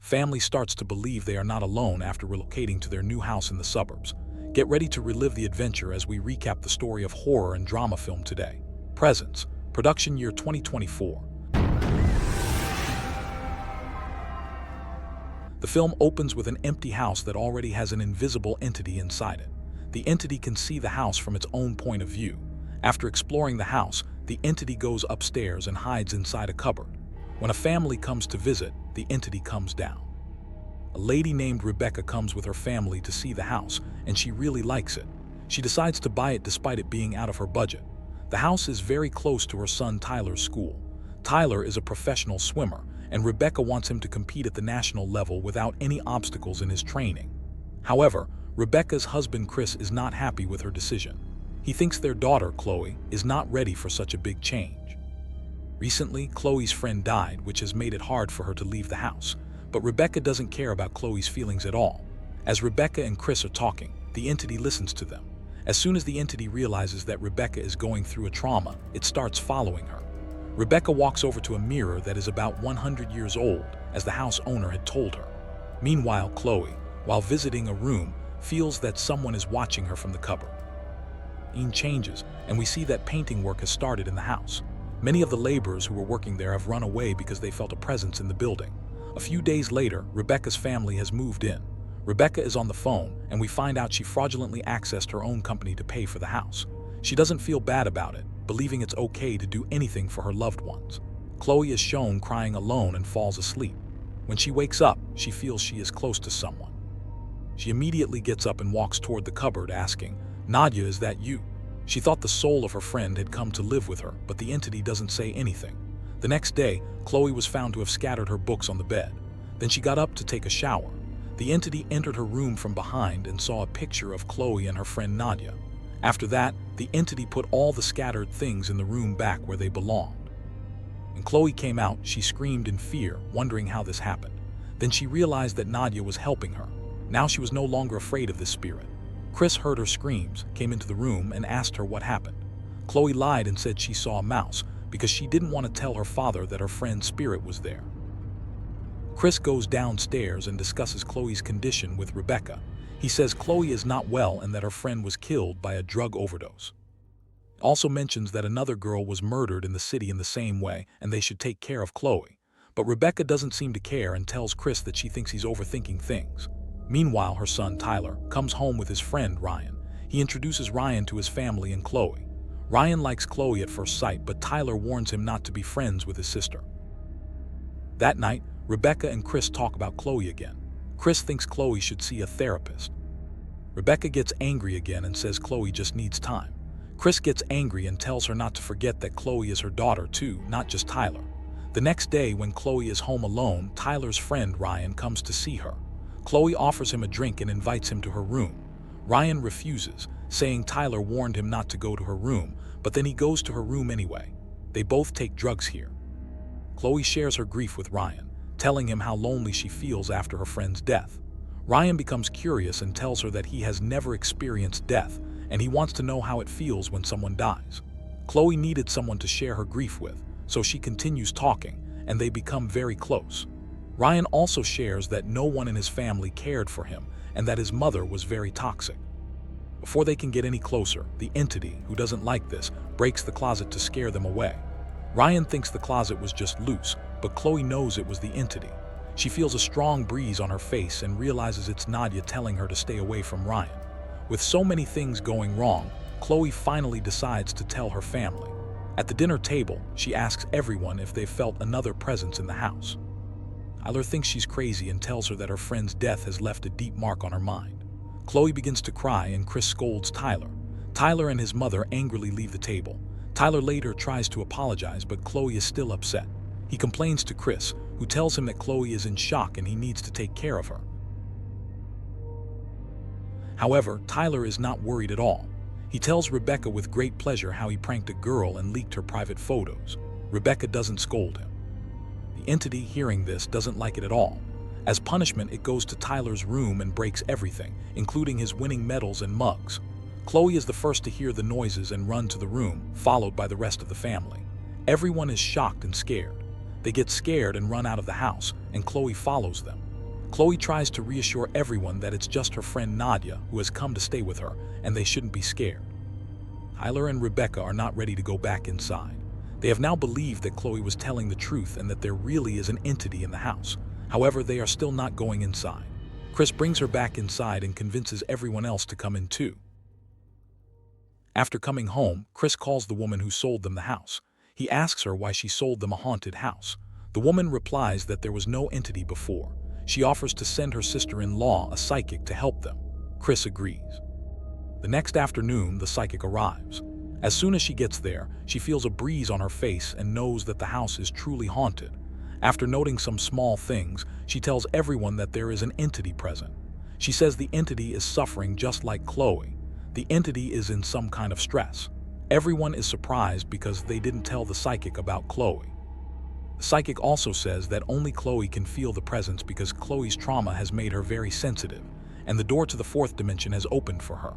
family starts to believe they are not alone after relocating to their new house in the suburbs. Get ready to relive the adventure as we recap the story of horror and drama film today. Presents, production year 2024. The film opens with an empty house that already has an invisible entity inside it. The entity can see the house from its own point of view. After exploring the house, the entity goes upstairs and hides inside a cupboard. When a family comes to visit, the entity comes down. A lady named Rebekah comes with her family to see the house, and she really likes it. She decides to buy it despite it being out of her budget. The house is very close to her son Tyler's school. Tyler is a professional swimmer, and Rebekah wants him to compete at the national level without any obstacles in his training. However, Rebekah's husband Chris is not happy with her decision. He thinks their daughter, Chloe, is not ready for such a big change. Recently, Chloe's friend died, which has made it hard for her to leave the house. But Rebekah doesn't care about Chloe's feelings at all. As Rebekah and Chris are talking, the entity listens to them. As soon as the entity realizes that Rebekah is going through a trauma, it starts following her. Rebekah walks over to a mirror that is about 100 years old, as the house owner had told her. Meanwhile, Chloe, while visiting a room, feels that someone is watching her from the cupboard. The scene changes, and we see that painting work has started in the house. Many of the laborers who were working there have run away because they felt a presence in the building. A few days later, Rebekah's family has moved in. Rebekah is on the phone, and we find out she fraudulently accessed her own company to pay for the house. She doesn't feel bad about it, believing it's okay to do anything for her loved ones. Chloe is shown crying alone and falls asleep. When she wakes up, she feels she is close to someone. She immediately gets up and walks toward the cupboard, asking, "Nadia, is that you?" She thought the soul of her friend had come to live with her, but the entity doesn't say anything. The next day, Chloe was found to have scattered her books on the bed. Then she got up to take a shower. The entity entered her room from behind and saw a picture of Chloe and her friend Nadia. After that, the entity put all the scattered things in the room back where they belonged. When Chloe came out, she screamed in fear, wondering how this happened. Then she realized that Nadia was helping her. Now she was no longer afraid of this spirit. Chris heard her screams, came into the room, and asked her what happened. Chloe lied and said she saw a mouse because she didn't want to tell her father that her friend's spirit was there. Chris goes downstairs and discusses Chloe's condition with Rebekah. He says Chloe is not well and that her friend was killed by a drug overdose. He also mentions that another girl was murdered in the city in the same way and they should take care of Chloe. But Rebekah doesn't seem to care and tells Chris that she thinks he's overthinking things. Meanwhile, her son Tyler comes home with his friend Ryan. He introduces Ryan to his family and Chloe. Ryan likes Chloe at first sight, but Tyler warns him not to be friends with his sister. That night, Rebekah and Chris talk about Chloe again. Chris thinks Chloe should see a therapist. Rebekah gets angry again and says Chloe just needs time. Chris gets angry and tells her not to forget that Chloe is her daughter too, not just Tyler. The next day, when Chloe is home alone, Tyler's friend Ryan comes to see her. Chloe offers him a drink and invites him to her room. Ryan refuses, saying Tyler warned him not to go to her room, but then he goes to her room anyway. They both take drugs here. Chloe shares her grief with Ryan, telling him how lonely she feels after her friend's death. Ryan becomes curious and tells her that he has never experienced death, and he wants to know how it feels when someone dies. Chloe needed someone to share her grief with, so she continues talking, and they become very close. Ryan also shares that no one in his family cared for him and that his mother was very toxic. Before they can get any closer, the entity, who doesn't like this, breaks the closet to scare them away. Ryan thinks the closet was just loose, but Chloe knows it was the entity. She feels a strong breeze on her face and realizes it's Nadia telling her to stay away from Ryan. With so many things going wrong, Chloe finally decides to tell her family. At the dinner table, she asks everyone if they've felt another presence in the house. Tyler thinks she's crazy and tells her that her friend's death has left a deep mark on her mind. Chloe begins to cry and Chris scolds Tyler. Tyler and his mother angrily leave the table. Tyler later tries to apologize, but Chloe is still upset. He complains to Chris, who tells him that Chloe is in shock and he needs to take care of her. However, Tyler is not worried at all. He tells Rebekah with great pleasure how he pranked a girl and leaked her private photos. Rebekah doesn't scold him. The entity, hearing this, doesn't like it at all. As punishment, it goes to Tyler's room and breaks everything, including his winning medals and mugs. Chloe is the first to hear the noises and run to the room, followed by the rest of the family. Everyone is shocked and scared. They get scared and run out of the house, and Chloe follows them. Chloe tries to reassure everyone that it's just her friend Nadia who has come to stay with her and they shouldn't be scared. Tyler and Rebekah are not ready to go back inside. They have now believed that Chloe was telling the truth and that there really is an entity in the house. However, they are still not going inside. Chris brings her back inside and convinces everyone else to come in too. After coming home, Chris calls the woman who sold them the house. He asks her why she sold them a haunted house. The woman replies that there was no entity before. She offers to send her sister-in-law, a psychic, to help them. Chris agrees. The next afternoon, the psychic arrives. As soon as she gets there, she feels a breeze on her face and knows that the house is truly haunted. After noting some small things, she tells everyone that there is an entity present. She says the entity is suffering just like Chloe. The entity is in some kind of stress. Everyone is surprised because they didn't tell the psychic about Chloe. The psychic also says that only Chloe can feel the presence because Chloe's trauma has made her very sensitive, and the door to the fourth dimension has opened for her.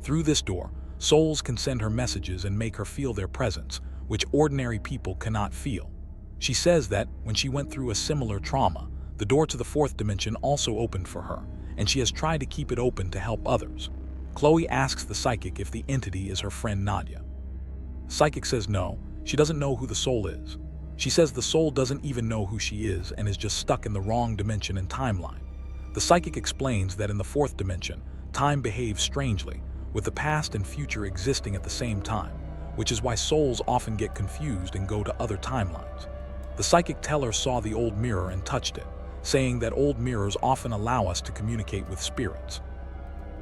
Through this door, souls can send her messages and make her feel their presence, which ordinary people cannot feel. She says that when she went through a similar trauma, the door to the fourth dimension also opened for her, and she has tried to keep it open to help others. Chloe asks the psychic if the entity is her friend Nadia. The psychic says no, she doesn't know who the soul is. She says the soul doesn't even know who she is and is just stuck in the wrong dimension and timeline. The psychic explains that in the fourth dimension, time behaves strangely, with the past and future existing at the same time, which is why souls often get confused and go to other timelines. The psychic teller saw the old mirror and touched it, saying that old mirrors often allow us to communicate with spirits.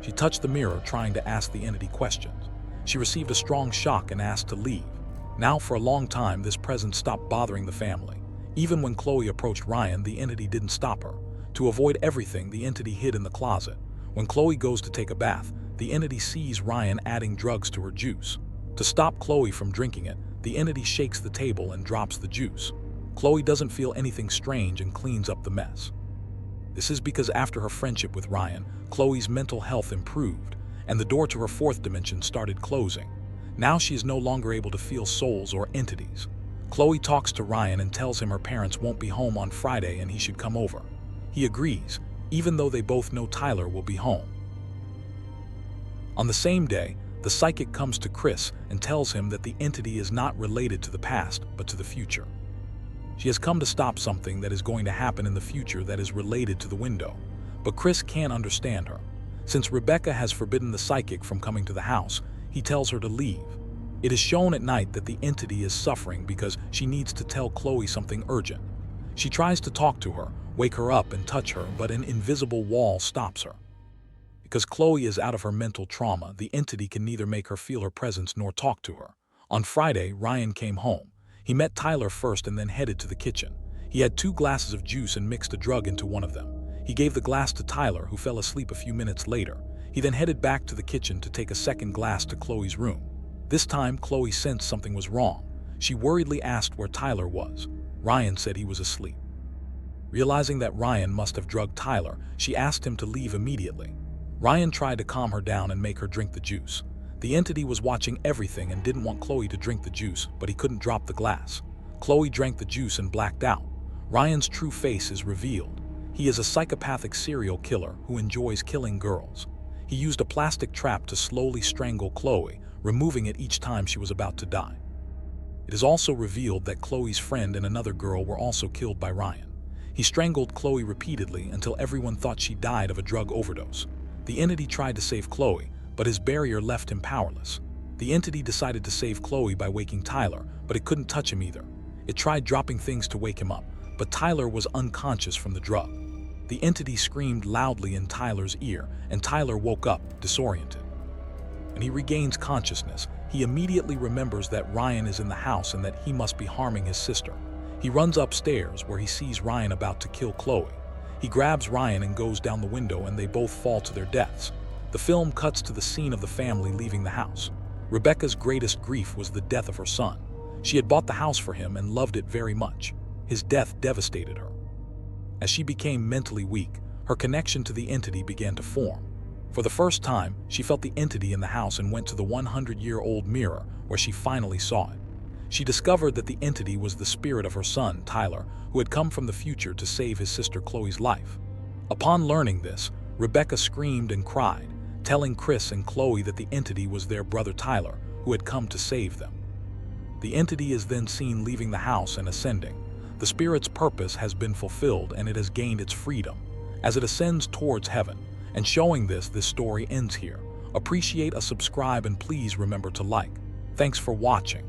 She touched the mirror, trying to ask the entity questions. She received a strong shock and asked to leave. Now, for a long time, this presence stopped bothering the family. Even when Chloe approached Ryan, the entity didn't stop her. To avoid everything, the entity hid in the closet. When Chloe goes to take a bath, the entity sees Ryan adding drugs to her juice. To stop Chloe from drinking it, the entity shakes the table and drops the juice. Chloe doesn't feel anything strange and cleans up the mess. This is because after her friendship with Ryan, Chloe's mental health improved, and the door to her fourth dimension started closing. Now she is no longer able to feel souls or entities. Chloe talks to Ryan and tells him her parents won't be home on Friday and he should come over. He agrees, even though they both know Tyler will be home. On the same day, the psychic comes to Chris and tells him that the entity is not related to the past, but to the future. She has come to stop something that is going to happen in the future that is related to the window, but Chris can't understand her. Since Rebekah has forbidden the psychic from coming to the house, he tells her to leave. It is shown at night that the entity is suffering because she needs to tell Chloe something urgent. She tries to talk to her, wake her up and touch her, but an invisible wall stops her. Because Chloe is out of her mental trauma, the entity can neither make her feel her presence nor talk to her. On Friday, Ryan came home. He met Tyler first and then headed to the kitchen. He had 2 glasses of juice and mixed a drug into one of them. He gave the glass to Tyler, who fell asleep a few minutes later. He then headed back to the kitchen to take a second glass to Chloe's room. This time, Chloe sensed something was wrong. She worriedly asked where Tyler was. Ryan said he was asleep. Realizing that Ryan must have drugged Tyler, she asked him to leave immediately. Ryan tried to calm her down and make her drink the juice. The entity was watching everything and didn't want Chloe to drink the juice, but he couldn't drop the glass. Chloe drank the juice and blacked out. Ryan's true face is revealed. He is a psychopathic serial killer who enjoys killing girls. He used a plastic trap to slowly strangle Chloe, removing it each time she was about to die. It is also revealed that Chloe's friend and another girl were also killed by Ryan. He strangled Chloe repeatedly until everyone thought she died of a drug overdose. The entity tried to save Chloe, but his barrier left him powerless. The entity decided to save Chloe by waking Tyler, but it couldn't touch him either. It tried dropping things to wake him up, but Tyler was unconscious from the drug. The entity screamed loudly in Tyler's ear, and Tyler woke up, disoriented. When he regains consciousness, he immediately remembers that Ryan is in the house and that he must be harming his sister. He runs upstairs where he sees Ryan about to kill Chloe. He grabs Ryan and goes down the window and they both fall to their deaths. The film cuts to the scene of the family leaving the house. Rebekah's greatest grief was the death of her son. She had bought the house for him and loved it very much. His death devastated her. As she became mentally weak, her connection to the entity began to form. For the first time, she felt the entity in the house and went to the 100-year-old mirror where she finally saw it. She discovered that the entity was the spirit of her son, Tyler, who had come from the future to save his sister Chloe's life. Upon learning this, Rebekah screamed and cried, telling Chris and Chloe that the entity was their brother Tyler, who had come to save them. The entity is then seen leaving the house and ascending. The spirit's purpose has been fulfilled and it has gained its freedom as it ascends towards heaven. And showing this story ends here. Appreciate a subscribe and please remember to like. Thanks for watching.